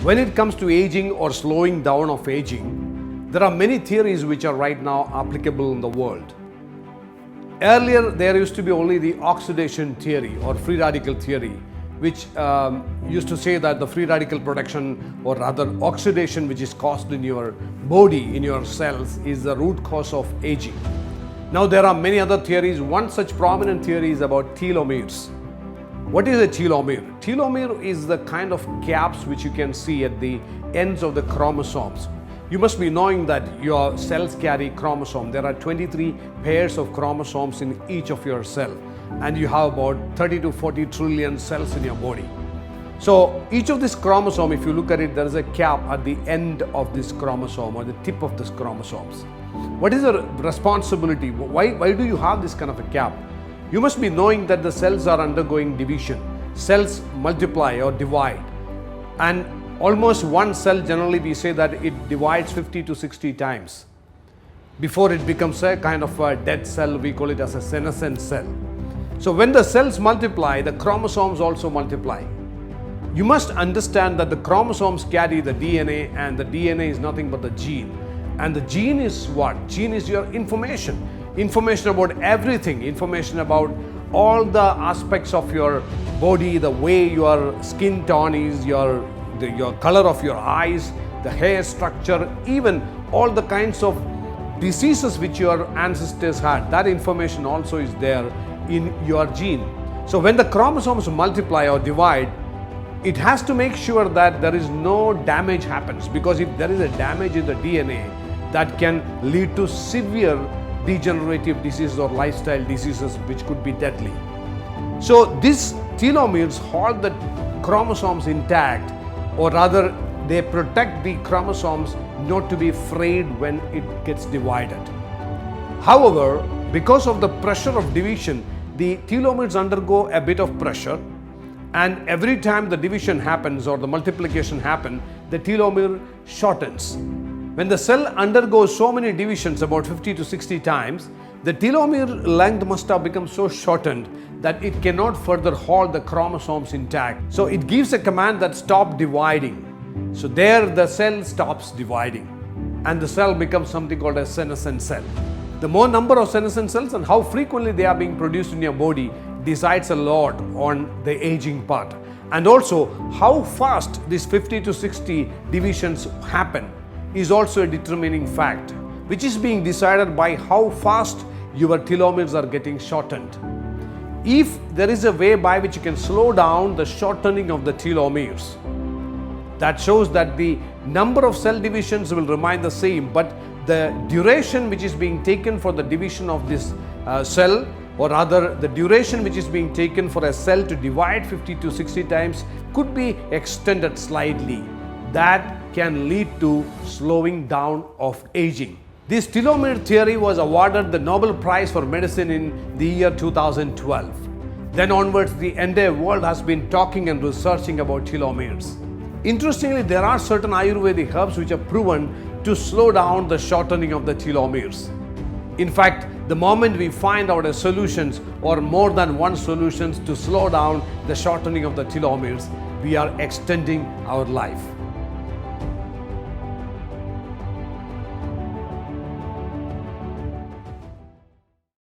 When it comes to aging or slowing down of aging, there are many theories which are right now applicable in the world. Earlier, there used to be only the oxidation theory or free radical theory, which used to say that the free radical production or rather oxidation which is caused in your body, in your cells, is the root cause of aging. Now, there are many other theories. One such prominent theory is about telomeres. What is a telomere? Telomere is the kind of caps which you can see at the ends of the chromosomes. You must be knowing that your cells carry chromosome. There are 23 pairs of chromosomes in each of your cell, and you have about 30 to 40 trillion cells in your body. So each of this chromosome, if you look at it, there is a cap at the end of this chromosome or the tip of this chromosomes. What is the responsibility? Why do you have this kind of a cap? You must be knowing that the cells are undergoing division. Cells multiply or divide, and almost one cell, generally we say that it divides 50 to 60 times. Before it becomes a kind of a dead cell, we call it as a senescent cell. So when the cells multiply, the chromosomes also multiply. You must understand that the chromosomes carry the DNA, and the DNA is nothing but the gene. And the gene is what? Gene is your information. Information about everything, information about all the aspects of your body, the way your skin tone is, your color of your eyes, the hair structure, even all the kinds of diseases which your ancestors had. That information also is there in your gene. So when the chromosomes multiply or divide, it has to make sure that there is no damage happens, because if there is a damage in the DNA, that can lead to severe degenerative diseases or lifestyle diseases which could be deadly. So these telomeres hold the chromosomes intact, or rather they protect the chromosomes not to be frayed when it gets divided. However, because of the pressure of division, the telomeres undergo a bit of pressure, and every time the division happens or the multiplication happens, the telomere shortens. When the cell undergoes so many divisions, about 50 to 60 times, the telomere length must have become so shortened that it cannot further hold the chromosomes intact. So it gives a command that stop dividing. So there the cell stops dividing, and the cell becomes something called a senescent cell. The more number of senescent cells and how frequently they are being produced in your body decides a lot on the aging part. And also how fast these 50 to 60 divisions happen is also a determining fact, which is being decided by how fast your telomeres are getting shortened. If there is a way by which you can slow down the shortening of the telomeres, that shows that the number of cell divisions will remain the same, but the duration which is being taken for the division of this cell, or rather the duration which is being taken for a cell to divide 50 to 60 times, could be extended slightly. That can lead to slowing down of aging. This telomere theory was awarded the Nobel Prize for Medicine in the year 2012. Then onwards, the entire world has been talking and researching about telomeres. Interestingly, there are certain Ayurvedic herbs which are proven to slow down the shortening of the telomeres. In fact, the moment we find out a solutions or more than one solutions to slow down the shortening of the telomeres, we are extending our life.